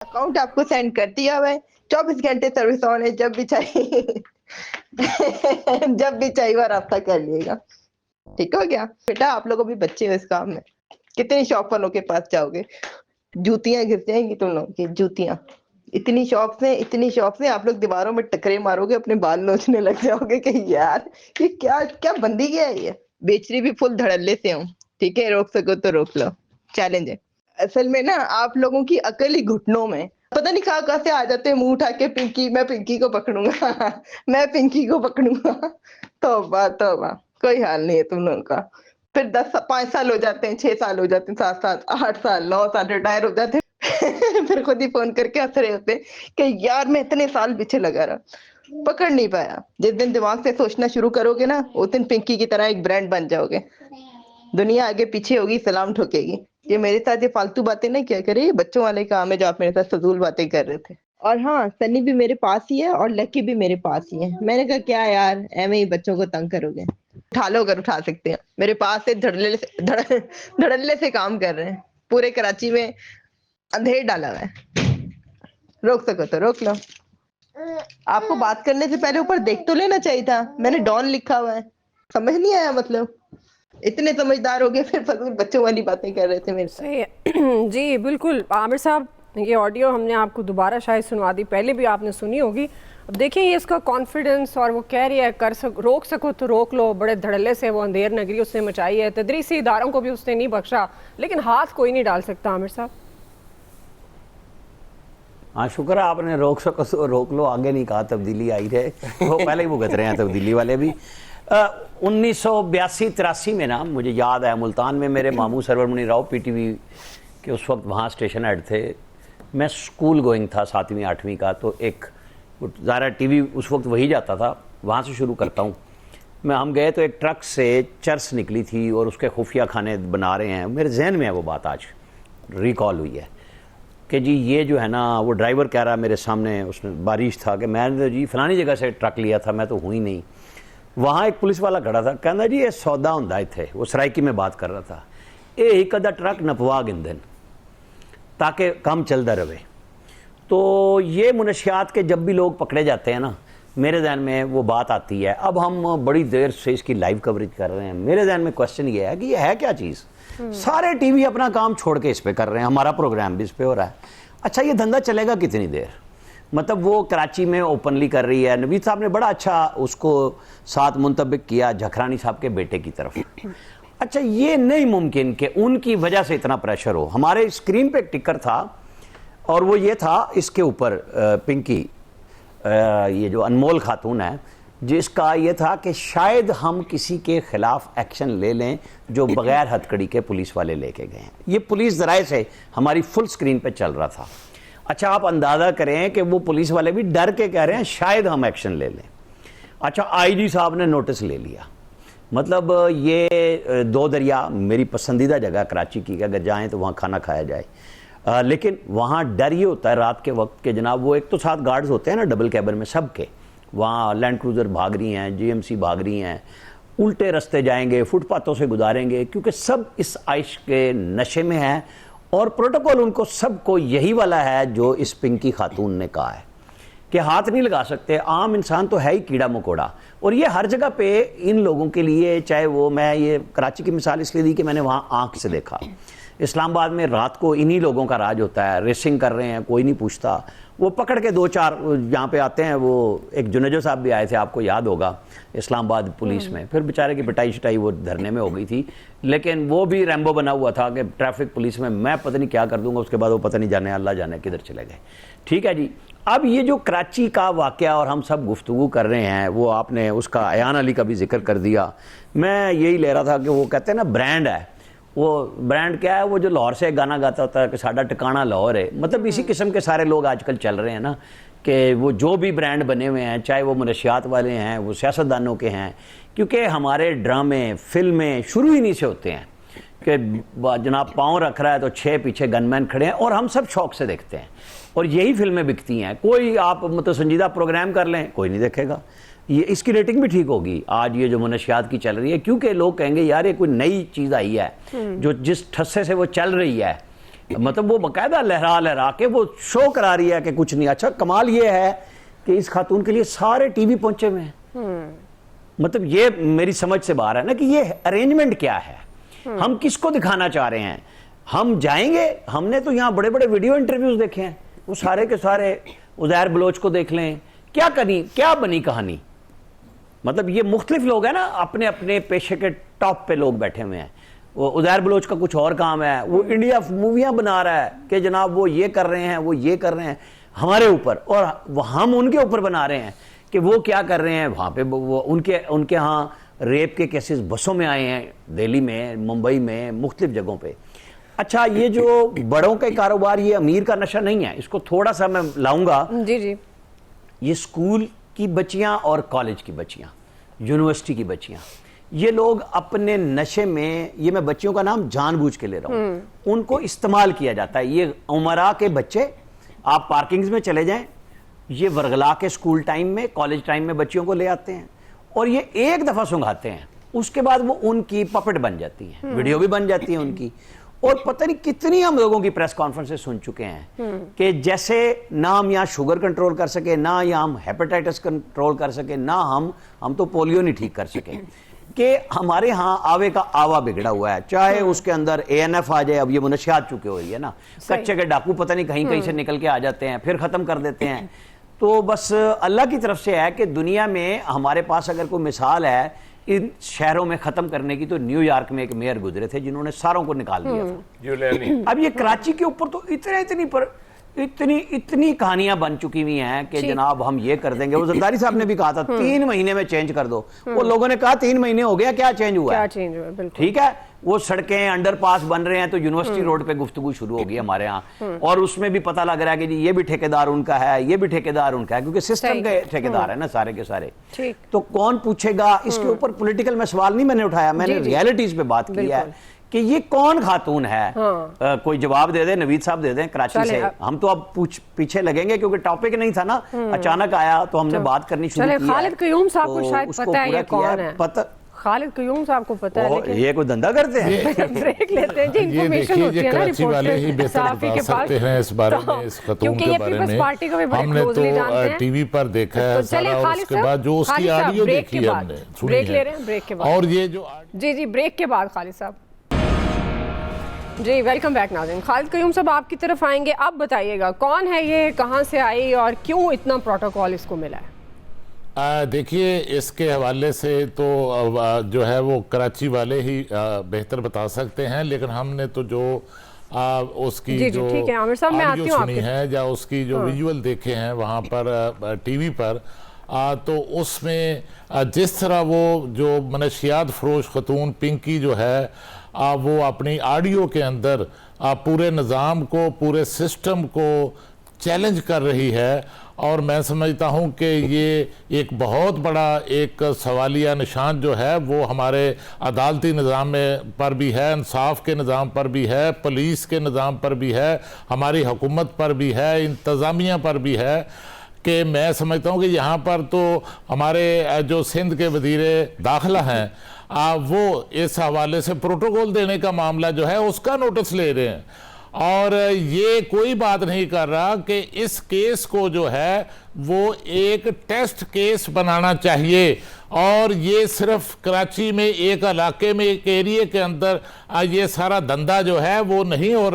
Account आपको send कर दिया हुआ है, 24 घंटे सर्विस ऑन है, जब भी चाहिए जब भी चाहिए वो रास्ता कर लिएगा। ठीक हो गया? बेटा आप लोगों भी बच्चे हो इस काम में। कितनी शॉप वालों के पास जाओगे? जूतियाँ घिस जाएँगी तुम लोगों की, जूतियाँ। इतनी शॉप्स हैं आप लोग दीवारों में टकरे मारोगे, अपने बाल नोचने लग जाओगे कि यार ये क्या क्या बंदी क्या है ये? बेचनी भी फुल धड़ल्ले से हूँ, ठीक है? रोक सको तो रोक लो, चैलेंज है। असल में ना आप लोगों की अकल ही घुटनों में। पता नहीं कहाँ-कहाँ से आ जाते हैं मुँह उठा के पिंकी, मैं पिंकी को पकड़ूँगा मैं पिंकी को पकड़ूँगा। तौबा तौबा, कोई हाल नहीं है तुम लोगों का। फिर 5 साल हो जाते हैं, 6 साल हो जाते हैं, 7 साल, 8 साल, 9 साल रिटायर हो जाते हैं फिर खुद ही फ़ोन करके हँस रहे होते हैं कि यार मैं इतने साल पीछे लगा रहा, पकड़ नहीं पाया। जिस दिन दिमाग से सोचना शुरू करोगे ना, उस दिन पिंकी की तरह एक ब्रांड बन जाओगे। दुनिया आगे पीछे होगी, सलाम ठोकेगी। ये मेरे साथ ये फालतू बातें नहीं किया करे, ये बच्चों वाले काम है जो आप मेरे साथ फ़िज़ूल बातें कर रहे थे। और हाँ, सन्नी भी मेरे पास ही है और लकी भी मेरे पास ही है। मैंने कहा क्या यार, ऐवें ही बच्चों को तंग करोगे। उठा लो अगर उठा सकते हैं। मेरे पास से धड़ल्ले से काम कर रहे हैं। पूरे कराची में अंधेर डाला हुआ है। रोक सको तो रोक लो। आपको बात करने से पहले ऊपर देख तो लेना चाहिए था। मैंने डॉन लिखा हुआ है। समझ नहीं आया मतलब? इतने समझदार हो गए फिर फजूल बच्चों वाली बातें कर रहे थे मेरे साथ। सही है जी बिल्कुल। आमिर साहब, ये ऑडियो हमने आपको दोबारा शायद सुनवा दी, पहले भी आपने सुनी होगी। अब देखिए ये इसका कॉन्फिडेंस, और वो कह रही है रोक सको तो रोक लो। बड़े धड़ल्ले से वो अंधेर नगरी उसने मचाई है, तदरीसी इदारों को भी उसने नहीं बख्शा, लेकिन हाथ कोई नहीं डाल सकता। आमिर साहब, हाँ शुक्र है आपने रोक सको तो रोक लो, आगे नहीं कहा, तब्दीली आई रहे वो पहले ही भुगत रहे हैं तब्दीली वाले भी। 1982-83 में ना मुझे याद है, मुल्तान में मेरे मामू सरवर मुनि राव पीटीवी के उस वक्त वहाँ स्टेशन हेड थे। मैं स्कूल गोइंग था 7वीं 8वीं का, तो एक ज़ारा टीवी उस वक्त वही जाता था, वहाँ से शुरू करता हूँ मैं। हम गए तो एक ट्रक से चर्स निकली थी और उसके खुफिया खाने बना रहे हैं। मेरे जहन में है वो बात, आज रिकॉल हुई है कि जी ये जो है ना, वो ड्राइवर कह रहा मेरे सामने, उसने बारिश था कि मैंने तो जी फलानी जगह से ट्रक लिया था, मैं तो हुई नहीं। वहाँ एक पुलिस वाला खड़ा था, कहना जी ये सौदा होंदा थे, वो सराइकी में बात कर रहा था, ये एक अदा ट्रक नपवा गिंदन ताकि काम चलता रहे। तो ये मुनशियात के जब भी लोग पकड़े जाते हैं ना, मेरे जहन में वो बात आती है। अब हम बड़ी देर से इसकी लाइव कवरेज कर रहे हैं, मेरे जहन में क्वेश्चन ये है कि ये है क्या चीज़। सारे टीवी अपना काम छोड़ के इस पे कर रहे हैं, हमारा प्रोग्राम भी इस पे हो रहा है। अच्छा ये धंधा चलेगा कितनी देर? मतलब वो कराची में ओपनली कर रही है। नवीद साहब ने बड़ा अच्छा उसको साथ मुंतबिक किया झखरानी साहब के बेटे की तरफ। अच्छा ये नहीं मुमकिन कि उनकी वजह से इतना प्रेशर हो। हमारे स्क्रीन पे एक टिकर था और वो ये था, इसके ऊपर पिंकी ये जो अनमोल खातून है, जिसका ये था कि शायद हम किसी के खिलाफ एक्शन ले लें जो बगैर हथकड़ी के पुलिस वाले लेके गए हैं। ये पुलिस ज़राए से हमारी फुल स्क्रीन पे चल रहा था। अच्छा आप अंदाज़ा करें कि वो पुलिस वाले भी डर के कह रहे हैं शायद हम एक्शन ले लें। अच्छा आईजी साहब ने नोटिस ले लिया। मतलब ये दो दरिया मेरी पसंदीदा जगह कराची की, अगर जाएँ तो वहाँ खाना खाया जाए। लेकिन वहाँ डर ये होता है रात के वक्त के जनाब, वो एक तो साथ गार्ड्स होते हैं ना डबल कैबिन में सबके, वहाँ लैंड क्रूज़र भाग रही हैं, जीएमसी भाग रही हैं, उल्टे रास्ते जाएंगे, फुटपाथों से गुजारेंगे, क्योंकि सब इस आइश के नशे में हैं। और प्रोटोकॉल उनको सबको यही वाला है जो इस पिंकी खातून ने कहा है कि हाथ नहीं लगा सकते। आम इंसान तो है ही कीड़ा मकोड़ा, और ये हर जगह पे इन लोगों के लिए, चाहे वो, मैं ये कराची की मिसाल इसलिए दी कि मैंने वहाँ आँख से देखा। इस्लामाबाद में रात को इन्हीं लोगों का राज होता है, रेसिंग कर रहे हैं, कोई नहीं पूछता। वो पकड़ के 2-4 यहाँ पे आते हैं। वो एक जुनेजो साहब भी आए थे, आपको याद होगा, इस्लामाबाद पुलिस में। फिर बेचारे की पिटाई शिटाई वो धरने में हो गई थी, लेकिन वो भी रैम्बो बना हुआ था कि ट्रैफिक पुलिस में मैं पता नहीं क्या कर दूंगा। उसके बाद वो पता नहीं जाने, अल्लाह जाने किधर चले गए। ठीक है जी। अब ये जो कराची का वाक़या और हम सब गुफ्तगू कर रहे हैं, वो आपने उसका अयान अली का भी जिक्र कर दिया। मैं यही ले रहा था कि वो कहते हैं ना ब्रांड है, वो ब्रांड क्या है? वो जो लाहौर से गाना गाता होता है कि साडा टिकाना लाहौर है। मतलब इसी किस्म के सारे लोग आजकल चल रहे हैं ना, कि वो जो भी ब्रांड बने हुए हैं, चाहे वो मनशियात वाले हैं, वो सियासतदानों के हैं। क्योंकि हमारे ड्रामे फिल्में शुरू ही नहीं से होते हैं कि जनाब पाँव रख रहा है तो 6 पीछे गनमैन खड़े हैं, और हम सब शौक से देखते हैं और यही फिल्में बिकती हैं। कोई आप मतलब संजीदा प्रोग्राम कर लें, कोई नहीं देखेगा। ये इसकी रेटिंग भी ठीक होगी आज ये जो मनशियात की चल रही है, क्योंकि लोग कहेंगे यार ये कोई नई चीज़ आई है जो जिस ठस्से से वो चल रही है मतलब वो बाकायदा लहरा लहरा के वो शो करा रही है कि कुछ नहीं। अच्छा कमाल ये है कि इस खातून के लिए सारे टीवी पहुंचे हुए हैं। मतलब ये मेरी समझ से बाहर है ना कि ये अरेंजमेंट क्या है, हम किसको दिखाना चाह रहे हैं। हम जाएंगे, हमने तो यहाँ बड़े बड़े वीडियो इंटरव्यूज देखे हैं, वो सारे के सारे उज़ैर बलोच को देख लें, क्या बनी कहानी। मतलब ये मुख्तलिफ लोग हैं ना, अपने अपने पेशे के टॉप पे लोग बैठे हुए हैं। वो उज़ैर बलोच का कुछ और काम है, वो इंडिया मूवियाँ बना रहा है कि जनाब वो ये कर रहे हैं, वो ये कर रहे हैं हमारे ऊपर, और हम उनके ऊपर बना रहे हैं कि वो क्या कर रहे हैं वहाँ पे। वो उनके यहाँ रेप के केसेस बसों में आए हैं, दिल्ली में, मुंबई में, मुख्तलिफ जगहों पे। अच्छा ये जो बड़ों के कारोबार, ये अमीर का नशा नहीं है, इसको थोड़ा सा मैं लाऊंगा। जी जी, ये स्कूल की बच्चियां और कॉलेज की बच्चियां, यूनिवर्सिटी की बच्चियां, ये लोग अपने नशे में, ये मैं बच्चियों का नाम जानबूझ के ले रहा हूं, उनको इस्तेमाल किया जाता है। ये उमरा के बच्चे, आप पार्किंग्स में चले जाएं, ये वर्गला के स्कूल टाइम में, कॉलेज टाइम में बच्चियों को ले आते हैं और ये एक दफा सुंघाते हैं, उसके बाद वो उनकी पपेट बन जाती है, वीडियो भी बन जाती है उनकी। और पता नहीं कितनी हम लोगों की प्रेस कॉन्फ्रेंसेस सुन चुके हैं कि जैसे ना हम यहाँ शुगर कंट्रोल कर सके, ना यहाँ हम हेपेटाइटिस कंट्रोल कर सके, ना हम तो पोलियो नहीं ठीक कर सके, कि हमारे यहाँ आवे का आवा बिगड़ा हुआ है। चाहे उसके अंदर ANF आ जाए, अब ये मुनशियात चुके हुई है ना, कच्चे के डाकू पता नहीं कहीं कहीं से निकल के आ जाते हैं, फिर खत्म कर देते हैं। तो बस अल्लाह की तरफ से है कि दुनिया में हमारे पास अगर कोई मिसाल है इन शहरों में खत्म करने की, तो न्यूयॉर्क में एक मेयर गुजरे थे जिन्होंने सारों को निकाल दिया था। अब ये कराची के ऊपर तो इतनी कहानियां बन चुकी हुई हैं कि जनाब हम ये कर देंगे। वो जरदारी साहब ने भी कहा था 3 महीने में चेंज कर दो, वो लोगों ने कहा 3 महीने हो गया, क्या चेंज हुआ है? ठीक है, वो सड़कें अंडरपास बन रहे हैं तो यूनिवर्सिटी रोड पे गुफ्तगू शुरू हो गई हमारे यहाँ, और उसमें भी पता लग रहा है कि जी ये भी ठेकेदार उनका है, ये भी ठेकेदार उनका है, क्योंकि सिस्टम के ठेकेदार है ना सारे के सारे। तो कौन पूछेगा इसके ऊपर? पॉलिटिकल में सवाल नहीं मैंने उठाया, मैंने रियलिटीज पे बात की है कि ये कौन खातून है। कोई जवाब दे दे, नवीद साहब दे दें कराची से। हम तो अब पीछे लगेंगे क्योंकि टॉपिक नहीं था ना, अचानक आया तो हमने बात करनी शुरू की। खालिद कयूम साहब को शायद पता है ये कौन है। खालिद कयूम साहब को पता है, लेकिन ये कोई धंधा करते हैं। ब्रेक लेते हैं जी, इन्फॉर्मेशन होती है ना, कराची वाले ही बेहतर बता सकते हैं इस बारे में, इस खतून के बारे में। हमने तो टीवी पर देखा है सारा, और उसके बाद जो उसकी ऑडियो देखी है हमने, सुनी है। ब्रेक ले रहे हैं, ब्रेक के बाद। और ये जो जी ब्रेक के बाद खालिद साहब जी, वेलकम बैक नाज़रीन। खालिद कयूम साहब आपकी तरफ आएंगे, अब बताइएगा कौन है ये, कहाँ से आई और क्यों इतना प्रोटोकॉल इसको मिला है? देखिए इसके हवाले से तो जो है वो कराची वाले ही बेहतर बता सकते हैं, लेकिन हमने तो जो उसकी जो ऑडियो सुनी है या उसकी जो विजुअल देखे हैं वहाँ पर टीवी पर, तो उसमें जिस तरह वो जो मनशियात फरोश खतून पिंकी जो है वो अपनी ऑडियो के अंदर पूरे निज़ाम को, पूरे सिस्टम को चैलेंज कर रही है, और मैं समझता हूं कि ये एक बहुत बड़ा एक सवालिया निशान जो है वो हमारे अदालती निज़ाम पर भी है, इंसाफ के निज़ाम पर भी है, पुलिस के निज़ाम पर भी है, हमारी हुकूमत पर भी है, इंतज़ामिया पर भी है, कि मैं समझता हूं कि यहाँ पर तो हमारे जो सिंध के वज़ीर दाखिला हैं वो इस हवाले से प्रोटोकॉल देने का मामला जो है उसका नोटिस ले रहे हैं, और ये कोई बात नहीं कर रहा कि इस केस को जो है वो एक टेस्ट केस बनाना चाहिए, और ये सिर्फ कराची में एक इलाके में, एक एरिया के अंदर ये सारा धंधा जो है वो नहीं हो रहा।